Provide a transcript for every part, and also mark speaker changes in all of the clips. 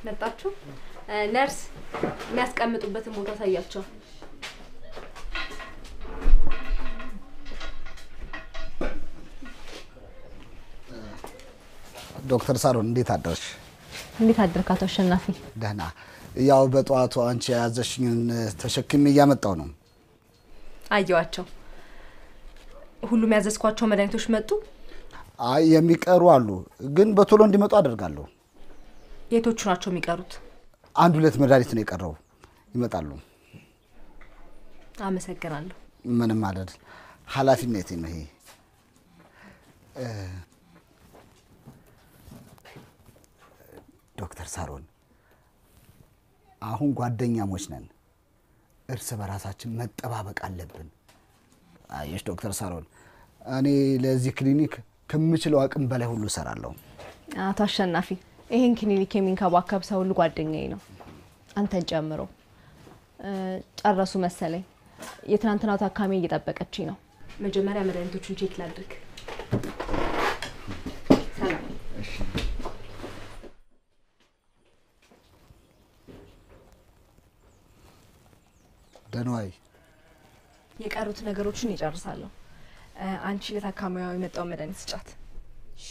Speaker 1: መጣችሁ ነርስ የሚያስቀምጡበትን ቦታ ታያቸው
Speaker 2: ዶክተር ሳሮን እንዴት አደርሽ
Speaker 1: እንዴት አደርካቶ አሸናፊ
Speaker 2: ደህና ያው በጧቱ አንቺ ያዘሽኝን ተሸክሜ ያመጣው ነው
Speaker 1: አየዋቸው ሁሉም ያዘዝኳቸው መድኃኒቶች መጡ
Speaker 2: አይ የሚቀሩ አሉ ግን በቶሎ እንዲመጡ አደርጋለሁ
Speaker 1: የቶቹ ናቸው የሚቀሩት
Speaker 2: አንድ ሁለት መድኃኒት ነው የቀረው ይመጣሉ
Speaker 1: አመሰግናለሁ
Speaker 2: ምንም ማለት ኃላፊነቴ ነው ይሄ ዶክተር ሳሮን አሁን ጓደኛሞች ነን እርስ በራሳችን መጠባበቅ አለብን አይሽ ዶክተር ሳሮን እኔ ለዚህ ክሊኒክ ከምችለው አቅም በላይ ሁሉ ሰራለሁ
Speaker 1: አቶ አሸናፊ ይሄን ክሊኒክ የሚንከባከብ ሰው ሁሉ ጓደኛዬ ነው አንተን ጨምሮ ጨረሱ መሰለኝ የትናንትናው ታካሚ እየጠበቀችኝ ነው መጀመሪያ መድኃኒቶቹን ቼክ ላድርግ ሰላም እሺ
Speaker 2: ደህናይ
Speaker 1: የቀሩት ነገሮችን ይጨርሳለሁ አንቺ ለታካሚዋ የመጣው መድኃኒት ስጫት እሺ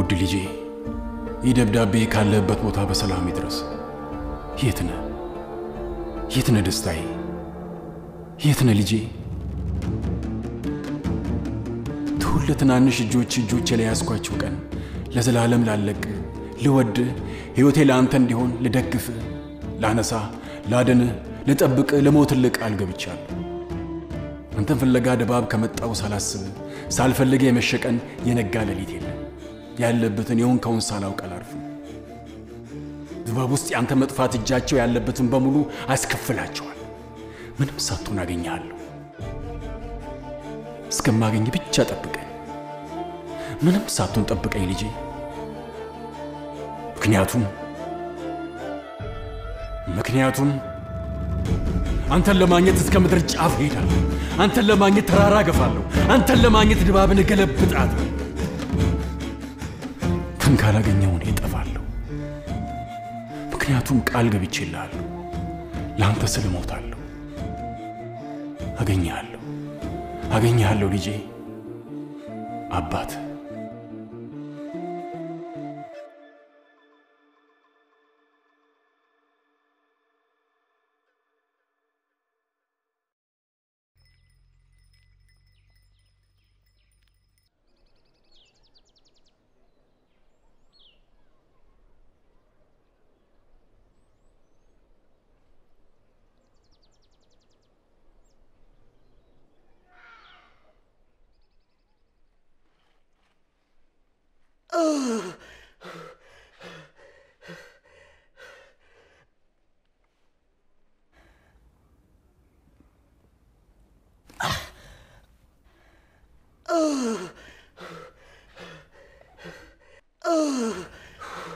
Speaker 3: ውድ ልጄ ይደብዳቤ ካለበት ቦታ በሰላም ይድረስ የት ነህ ደስታዬ የት ነህ ልጄ ትናንሽ እጆቼ ላይ ያስኳቸው ቀን ለዘላለም ላለቅ ልወድ ህይወቴ ለአንተ እንዲሆን ልደግፍ ላነሳ ላደን ልጠብቅ ለሞትልቅ አልገብቻለሁ አንተን ፍለጋ ደባብ ከመጣው ሳላስብ ሳልፈልግ የመሸቀን የነጋ ለሊት የለም ያለበትን የሆንከውን ሳላውቅ አላርፍም ድባብ ውስጥ ያንተ መጥፋት እጃቸው ያለበትን በሙሉ አስከፍላቸዋል ምንም ሳትሆን አገኛለሁ እስከማገኝ ብቻ ጠብቀኝ ምንም ሳትሆን ጠብቀኝ ልጄ ምክንያቱም አንተን ለማግኘት እስከ ምድር ጫፍ ሄዳለሁ አንተን ለማግኘት ተራራ ገፋለሁ አንተን ለማግኘት ድባብን ገለብጣለሁ ካላገኘው እኔ እጠፋለሁ ምክንያቱም ቃል ገብቼልሃለሁ ላንተ ስል ሞታለሁ አገኘሃለሁ ልጄ አባት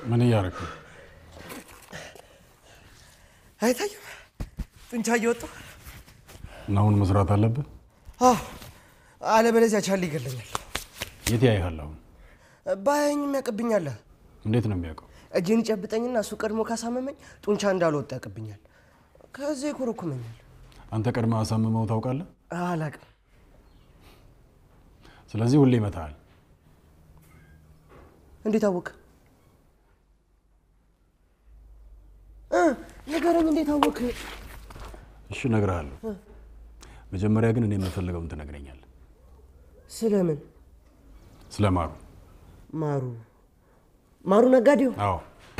Speaker 3: ምን ያረክ
Speaker 4: አይታየም ጥንቻ እየወጣ
Speaker 3: ናውን መስራት አለበት
Speaker 4: አለበለዚያ ቻል ይገለኛል
Speaker 3: የት ያይሃለው
Speaker 4: ባይኝም ያቀብኛል
Speaker 3: እንዴት ነው የሚያቀው
Speaker 4: እጄን ጨብጠኝና እሱ ቀድሞ ካሳመመኝ ጡንቻ እንዳልወጣ ያቀብኛል ከዚህ ይኮረኩመኛል
Speaker 3: አንተ ቀድማ አሳመመው ታውቃለህ
Speaker 4: አላቅም
Speaker 3: ስለዚህ ሁሌ ይመታል
Speaker 4: እንዴት አወቅ? ነገረኝ፣ እንዴት አወቅ?
Speaker 3: እሺ እነግርሃለሁ። መጀመሪያ ግን እኔ የምፈልገውን ትነግረኛለህ።
Speaker 4: ስለምን?
Speaker 3: ስለማሩ።
Speaker 4: ማሩ ነጋዴው?
Speaker 3: አዎ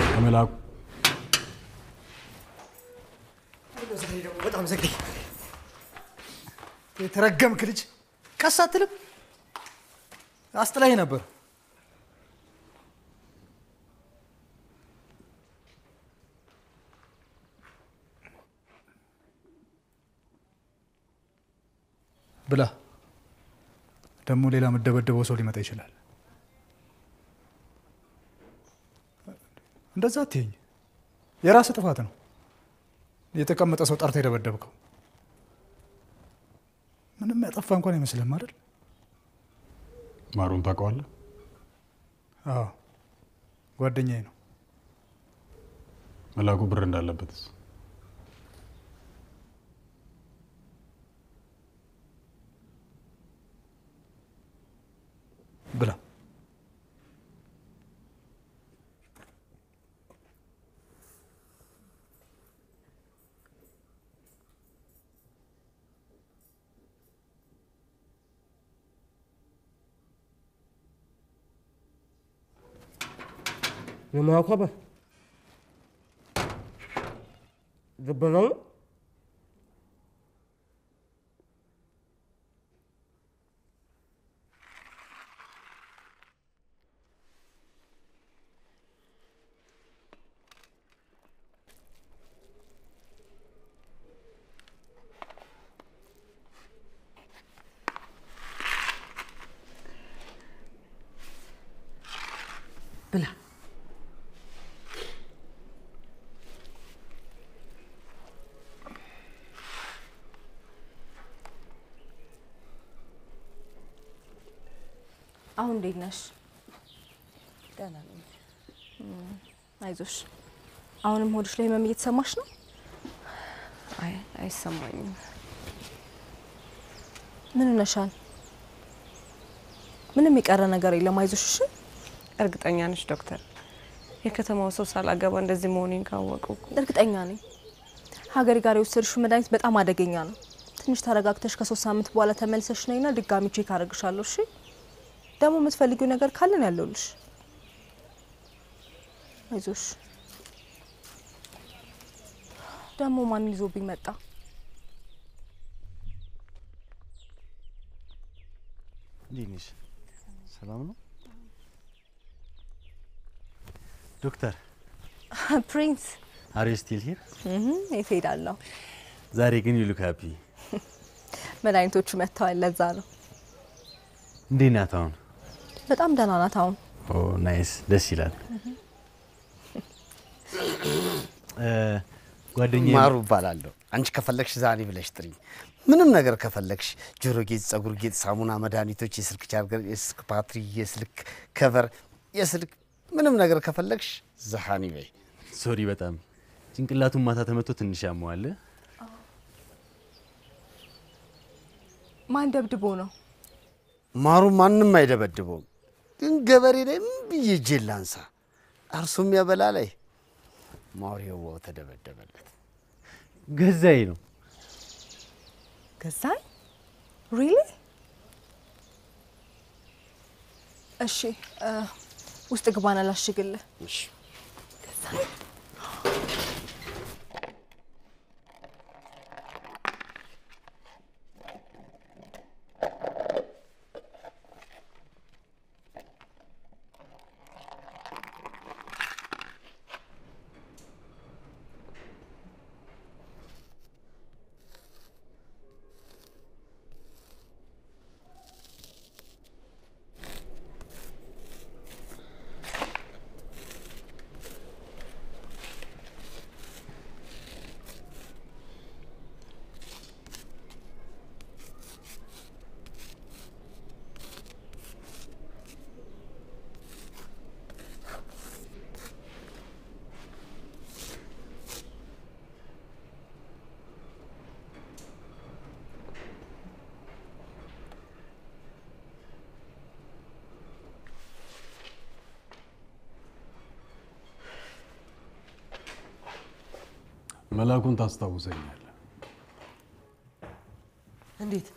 Speaker 3: ከመላኩ።
Speaker 4: በጣም ዘግይ።
Speaker 5: የተረገምክ ልጅ ቀስ አትልም? አስጥላኝ ነበር። ብላ ደግሞ ሌላ መደበደበው ሰው ሊመጣ ይችላል። እንደዛ አትይኝ። የራስ ጥፋት ነው። የተቀመጠ ሰው ጠርታ የደበደብከው ምንም ያጠፋ እንኳን አይመስልም አይደል?
Speaker 3: ማሩን ታውቀዋለህ?
Speaker 5: አዎ ጓደኛዬ ነው።
Speaker 3: መላኩ ብር እንዳለበትስ?
Speaker 5: ብላ
Speaker 4: የማያውቋባ ገበናው ብላ
Speaker 1: አሁን እንዴት ነሽ?
Speaker 6: ደህና ነኝ።
Speaker 1: አይዞሽ። አሁንም ሆድሽ ላይ ህመም እየተሰማሽ ነው?
Speaker 6: አይ አይሰማኝም።
Speaker 1: ምን ሆነሻል? ምንም የቀረ ነገር የለም። አይዞሽ። እሺ
Speaker 6: እርግጠኛ ነሽ ዶክተር? የከተማው ሰው ሳላገባ እንደዚህ መሆኔን ካወቁ
Speaker 1: እርግጠኛ ነኝ። ሀገሬ ጋር የወሰድሽው መድኃኒት በጣም አደገኛ ነው። ትንሽ ተረጋግተሽ ከ3 ሳምንት በኋላ ተመልሰሽ ነይና ድጋሚ ቼክ አደርግሻለሁ። እሺ ደግሞ የምትፈልጊው ነገር ካለን ያለውልሽ። አይዞሽ። ደግሞ ማን ይዞብኝ መጣ?
Speaker 7: እንዴት ነሽ? ሰላም ነው ዶክተር?
Speaker 1: ፕሪንስ
Speaker 7: አር ዩ ስቲል ሂር?
Speaker 1: የት ሄዳለሁ?
Speaker 7: ዛሬ ግን ዩ ሉክ ሃፒ።
Speaker 1: መድኃኒቶቹ መጥተዋል፣ ለዛ ነው።
Speaker 7: እንዴት ናት አሁን?
Speaker 1: በጣም ደህና ናት አሁን።
Speaker 7: ኦ ናይስ፣ ደስ ይላል። ጓደኛዬ
Speaker 2: ማሩ እባላለሁ። አንቺ ከፈለግሽ ዛኔ ብለሽ ጥሪኝ። ምንም ነገር ከፈለግሽ ጆሮ ጌጥ፣ ጸጉር ጌጥ፣ ሳሙና፣ መድኃኒቶች፣ የስልክ ቻርጀር፣ የስልክ ባትሪ፣ የስልክ ከቨር፣ የስልክ ምንም ነገር ከፈለግሽ ዛሃኒ በይ።
Speaker 7: ሶሪ በጣም ጭንቅላቱን ማታ ተመቶ ትንሽ ያመዋል።
Speaker 1: ማን ደብድቦ ነው?
Speaker 2: ማሩ ማንም አይደበድበውም። ግን ገበሬ ላይ ምን ብዬ እጄን ላንሳ? አርሶም ያበላ ላይ ማሪያው ተደበደበለት።
Speaker 7: ገዛይ ነው።
Speaker 1: ገዛይ? ሪሊ? እሺ ውስጥ ግባና ላሽግልህ።
Speaker 2: እሺ
Speaker 1: ገዛይ
Speaker 3: መላኩን ታስታውሰኛለህ?
Speaker 4: እንዴት?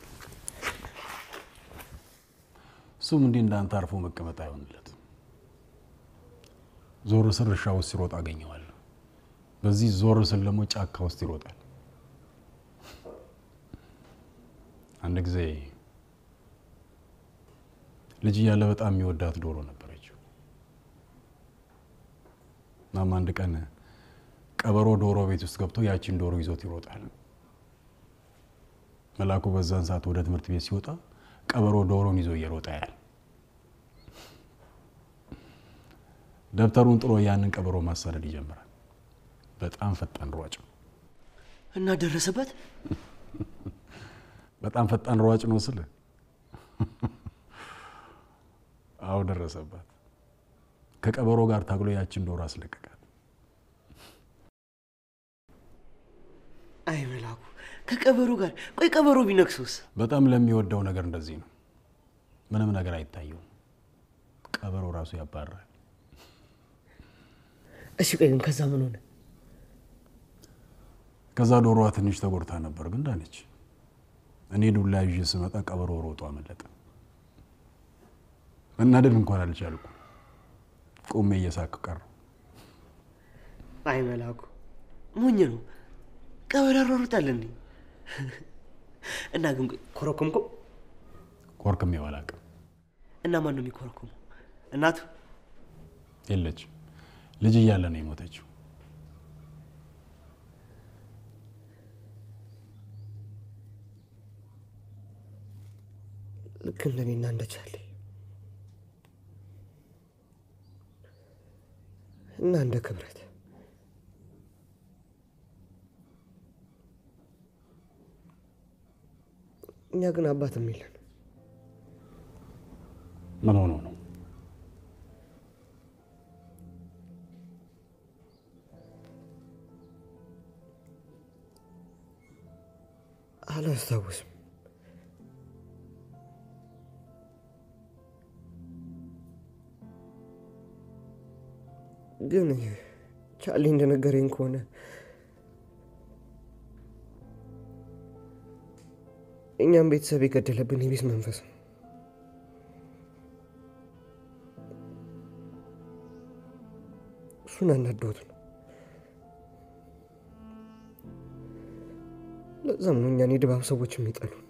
Speaker 3: እሱም እንዲህ እንዳንተ አርፎ መቀመጥ አይሆንለትም። ዞር ስል እርሻ ውስጥ ሲሮጥ አገኘዋለሁ። በዚህ ዞር ስል ደግሞ ጫካ ውስጥ ይሮጣል። አንድ ጊዜ ልጅ እያለ በጣም የሚወዳት ዶሮ ነበረችው። እናም አንድ ቀን ቀበሮ ዶሮ ቤት ውስጥ ገብቶ ያቺን ዶሮ ይዞት ይሮጣል። መላኩ በዛን ሰዓት ወደ ትምህርት ቤት ሲወጣ ቀበሮ ዶሮን ይዞ እየሮጠ ያያል። ደብተሩን ጥሎ ያንን ቀበሮ ማሳደድ ይጀምራል። በጣም ፈጣን ሯጭ ነው
Speaker 4: እና ደረሰበት።
Speaker 3: በጣም ፈጣን ሯጭ ነው ስለ አው ደረሰበት። ከቀበሮ ጋር ታግሎ ያችን ዶሮ አስለቀቃት።
Speaker 4: አይ መላኩ ከቀበሮ ጋር ቆይ ቀበሮ ቢነክሱስ?
Speaker 3: በጣም ለሚወደው ነገር እንደዚህ ነው። ምንም ነገር አይታየው። ቀበሮ ራሱ ያባራል።
Speaker 4: እሺ ቆይ ግን ከዛ ምን ሆነ?
Speaker 3: ከዛ ዶሮዋ ትንሽ ተጎድታ ነበር ግን ዳነች። እኔ ዱላ ይዤ ስመጣ ቀበሮ ሮጦ አመለጠ። መናደድ እንኳን አልቻልኩም። ቆሜ እየሳቅኩ ቀረሁ።
Speaker 4: አይ መላኩ ሞኝ ነው። ቀበሮ ሮጣል እንዴ? እና ግን ኮረኮምኮ
Speaker 3: ኮርክም ይዋላቅ
Speaker 4: እና ማን ነው የሚኮረኮመው? እናቱ
Speaker 3: የለች። ልጅ እያለ ነው የሞተችው።
Speaker 4: ልክ እንደኔና እንደቻለ እና እንደ ክብረት እኛ ግን አባትም የለን።
Speaker 3: ምን ሆኖ ነው?
Speaker 4: አላስታውስም። ግን ቻሊ እንደነገረኝ ከሆነ እኛም ቤተሰብ የገደለብን የቢስ መንፈስ ነው። እሱን አናዶት ነው። ለዛም ነው እኛን የድባብ ሰዎች የሚጠሉን።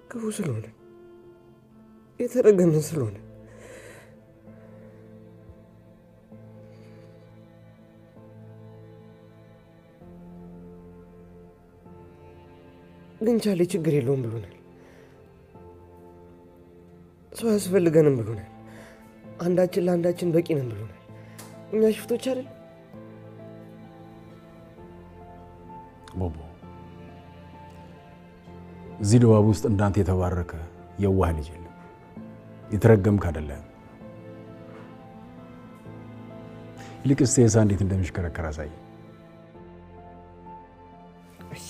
Speaker 4: ክፉ ስለሆነ የተረገምን ስለሆነ ግን ቻሌ ችግር የለውም ብሎናል። ሰው ያስፈልገንም ብሎናል። አንዳችን ለአንዳችን በቂ ነን ብሎናል። እኛ ሽፍቶች አይደል?
Speaker 3: ቦቦ እዚህ ድባብ ውስጥ እንዳንተ የተባረከ የዋህ ልጅ የለም። የተረገምክ አይደለም። ይልቅስ የሳ እንዴት እንደሚሽከረከር አሳይ።
Speaker 4: እሺ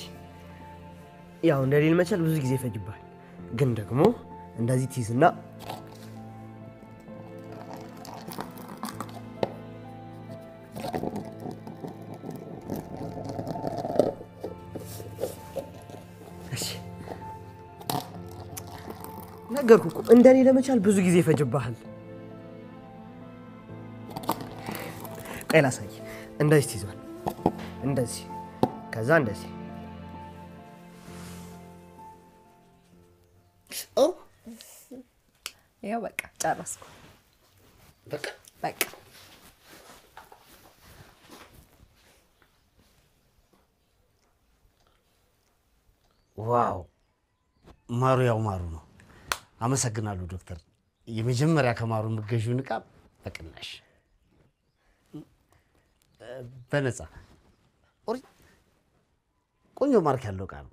Speaker 4: ያው እንደሌል መቻል ብዙ ጊዜ ይፈጅባል። ግን ደግሞ እንደዚህ ትይዝና ነገርኩ እኮ እንደኔ ለመቻል ብዙ ጊዜ ይፈጅብሃል። ቆይ ላሳይ። እንደዚህ ትይዟል። እንደዚህ ከዛ እንደዚህ
Speaker 1: ያው በቃ ጨረስኩ። በቃ
Speaker 8: ዋው ማሩ ያው ማሩ ነው። አመሰግናለሁ ዶክተር። የመጀመሪያ ከማሩ ምገዡን ዕቃ በቅናሽ በነፃ ቆንጆ ማርክ ያለው ዕቃ ነው።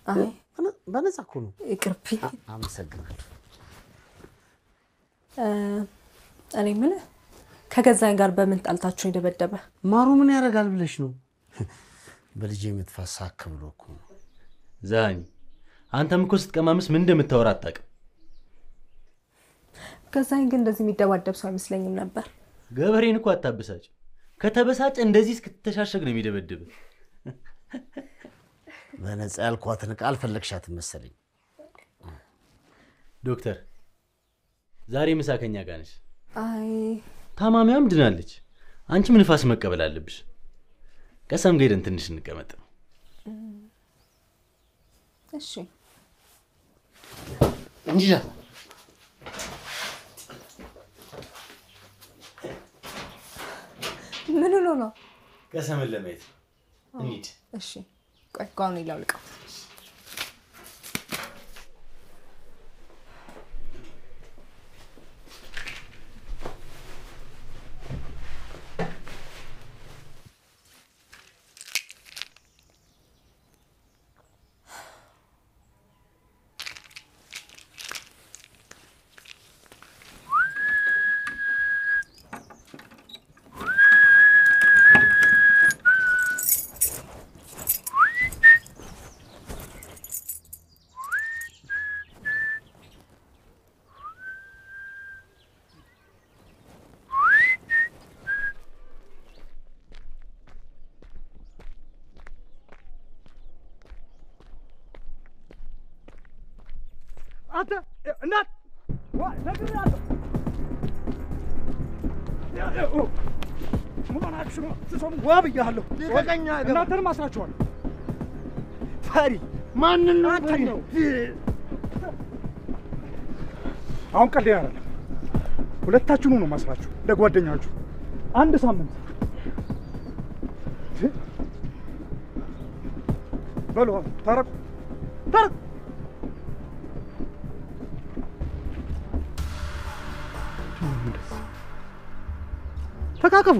Speaker 6: አይ
Speaker 8: በነፃ እኮ ነው።
Speaker 6: ይቅርብኝ።
Speaker 8: አመሰግናለሁ።
Speaker 6: እኔ የምልህ ከገዛኝ ጋር በምን ጣልታችሁ እንደበደበ?
Speaker 8: ማሩ ምን ያደርጋል ብለሽ ነው? በልጄ የምትፋሳ ሳክ ብሎ እኮ ነው።
Speaker 7: ዛኒ አንተም እኮ ስትቀማምስ ምን እንደምታወራ አታውቅም።
Speaker 1: ገዛኸኝ ግን እንደዚህ የሚደባደብ ሰው አይመስለኝም ነበር።
Speaker 7: ገበሬን እኮ አታበሳጭ። ከተበሳጨ እንደዚህ እስክትተሻሸግ ነው የሚደበድብ።
Speaker 8: በነፃ ያልኳትን ቃል ፈለግሻት መሰለኝ።
Speaker 7: ዶክተር ዛሬ ምሳ ከኛ ጋር ነሽ?
Speaker 1: አይ
Speaker 7: ታማሚዋም ድናለች። አንቺም ንፋስ መቀበል አለብሽ። ቀሰም ጋር ሄደን ትንሽ እንቀመጥ።
Speaker 1: እሺ
Speaker 8: እንጂ
Speaker 1: ምን ነው?
Speaker 7: ቀሰምን ለማየት እንሂድ።
Speaker 1: እሺ ቆይ ጋውን ይላውልቀው።
Speaker 5: አንተ እናት ነግሬሃለሁ። ምናችሁ ነው? ትሰሙ ብያለሁ። እናንተንም አስራችኋለሁ። ፈሪ ማንን ነው? ፈሪ ነው። አሁን ቀልድ አይደለም። ሁለታችሁኑ ነው ማስራችሁ ለጓደኛችሁ 1 ሳምንት በሉ ታረቁ። ተካከፉ።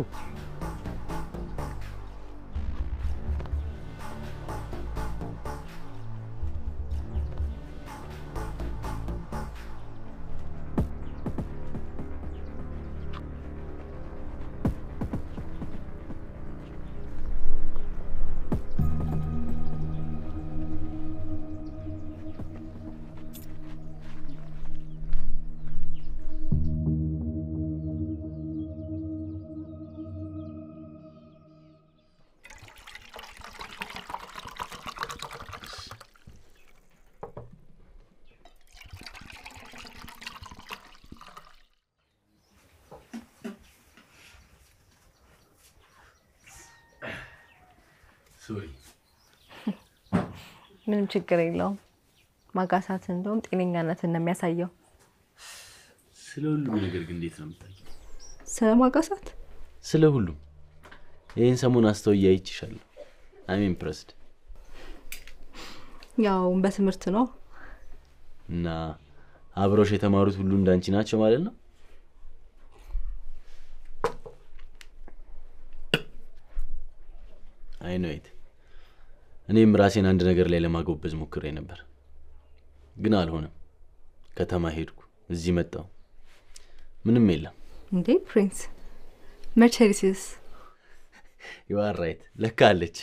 Speaker 7: ሶሪ
Speaker 1: ምንም ችግር የለውም። ማጋሳት እንደውም ጤነኛነትን ነው የሚያሳየው።
Speaker 7: ስለ ሁሉም ነገር ግን እንዴት ነው የምታውቂው?
Speaker 1: ስለ ማጋሳት?
Speaker 7: ስለ ሁሉም ይሄን ሰሞን አስተውዬ አይቼሻለሁ። አም ኢምፕረስድ።
Speaker 1: ያው በትምህርት ነው
Speaker 7: እና አብሮሽ የተማሩት ሁሉ እንዳንቺ ናቸው ማለት ነው? አይ ኖ ኢት። እኔም ራሴን አንድ ነገር ላይ ለማጎበዝ ሞክሬ ነበር፣ ግን አልሆነም። ከተማ ሄድኩ፣ እዚህ መጣሁ፣ ምንም የለም።
Speaker 1: እንዴ ፕሪንስ መርቼዲስ?
Speaker 7: ዩ አር ራይት፣ ለካ አለች።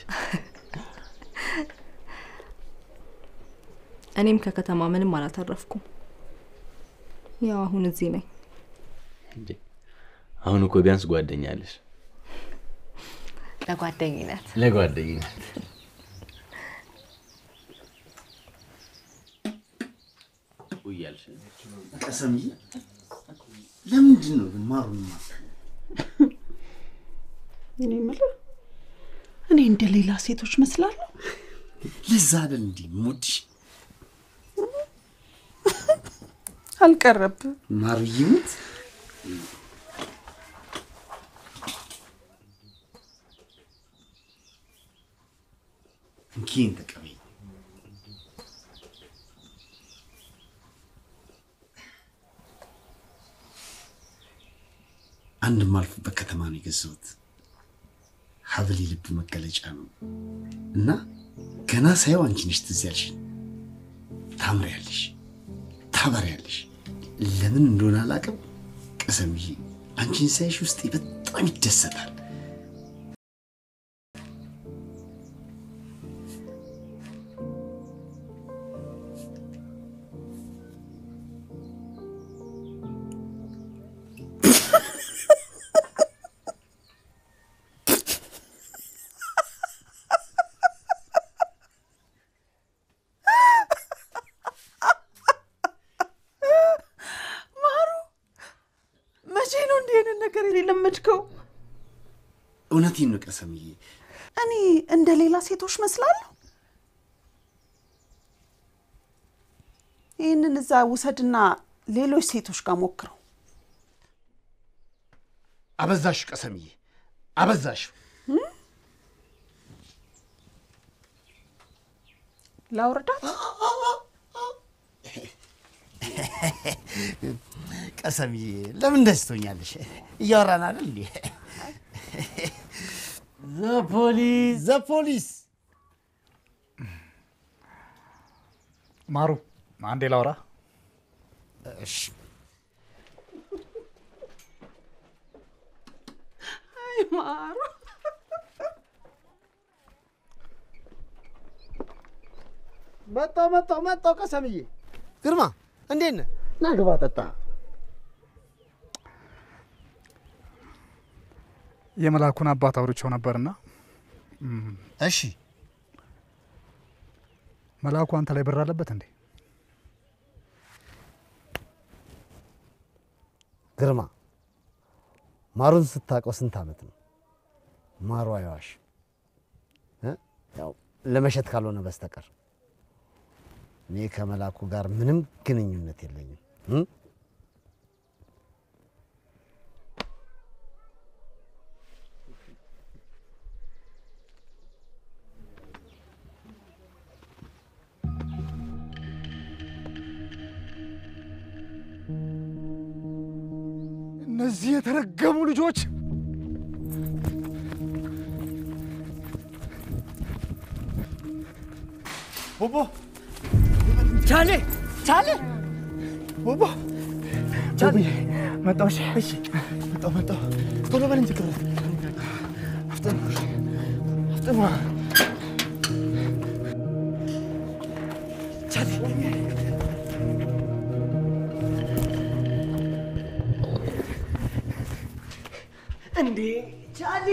Speaker 1: እኔም ከከተማ ምንም አላተረፍኩም። ያው አሁን እዚህ ነኝ።
Speaker 7: እንዴ አሁን እኮ ቢያንስ ጓደኛ አለሽ። ለጓደኝነት
Speaker 8: ውያልሽ ቀሰምዬ፣ ለምንድን ነው ማሩማ?
Speaker 9: እኔ እንደ ሌላ ሴቶች መስላለሁ?
Speaker 8: ለዛ አይደል እንዴ ሙድሽ
Speaker 9: አልቀረብ
Speaker 8: ማሩዬ ሙት እንኪን ተቀበይ። አንድ ማልፍበት ከተማ ነው የገዛሁት። ሀብል ልብ መገለጫ ነው እና ገና ሳይው አንቺ ነሽ ትዝ ያልሽኝ። ታምሪያለሽ፣ ታበሪያለሽ። ለምን እንደሆነ አላውቅም። ቀሰምዬ አንቺን ሳይሽ ውስጤ በጣም ይደሰታል።
Speaker 9: አበድከው።
Speaker 8: እውነቴን ነው ቀሰምዬ።
Speaker 9: እኔ እንደ ሌላ ሴቶች መስላለሁ? ይህንን እዛ ውሰድና ሌሎች ሴቶች ጋር ሞክረው።
Speaker 8: አበዛሽ ቀሰምዬ፣ አበዛሽ።
Speaker 9: ላውርዳት?
Speaker 8: ቀሰምዬ ለምን ደስ ትሆኛለሽ? እያወራን አይደል እንዴ? ዘፖሊስ
Speaker 10: ማሩ አንዴ ላውራ።
Speaker 8: እሺ።
Speaker 9: አይ ማሩ
Speaker 5: መጣው ቀሰምዬ።
Speaker 4: ግርማ እንዴት ነህ?
Speaker 5: ና ግባ ጠጣ።
Speaker 10: የመላኩን አባት አውርቼው ነበርና
Speaker 8: እሺ።
Speaker 10: መላኩ አንተ ላይ ብር አለበት እንዴ?
Speaker 4: ግርማ ማሩን ስታውቀው ስንት ዓመት ነው? ማሩ አይዋሽ፣ ያው ለመሸጥ ካልሆነ በስተቀር እኔ ከመላኩ ጋር ምንም ግንኙነት የለኝም።
Speaker 10: እነዚህ የተረገሙ ልጆች
Speaker 5: ቦቦ ቻሌ ቦቦ ቻሌ መጣው። እሺ መጣው ቶሎ በል እንጂ ክብረት አፍጥን ቻሌ
Speaker 4: እንዴ ቻሊ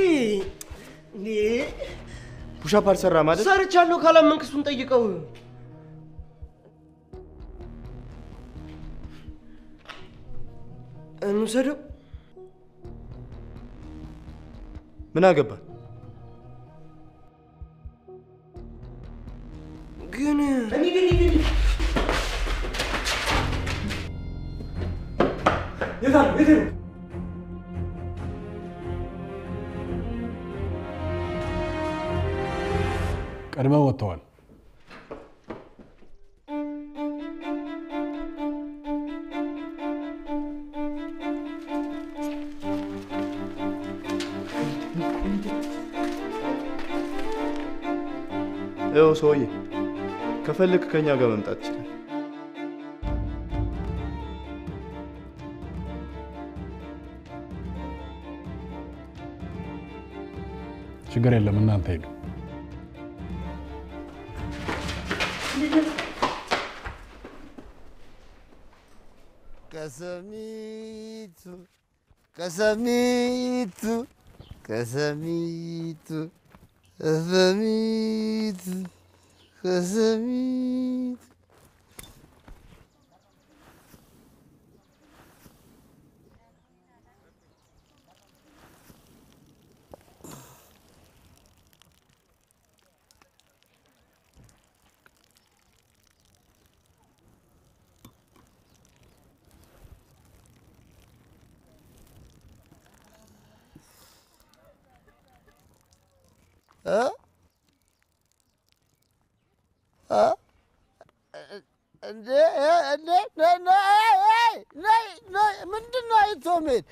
Speaker 4: እንዴ
Speaker 5: ፑሻፕ አልሰራ ማለት
Speaker 4: ሰርቻለሁ። ካላመንክ እሱን ጠይቀው። እንውሰደው።
Speaker 5: ምን አገባ
Speaker 4: ግን
Speaker 5: የታል
Speaker 3: ቀድመው ወጥተዋል።
Speaker 5: ይኸው ሰውዬ ከፈልክ ከኛ ጋር መምጣት ይችላል።
Speaker 3: ችግር የለም፣ እናንተ ሄዱ።
Speaker 4: ቀሰሚቱ ምንድን ነው አይቶ መሄድ?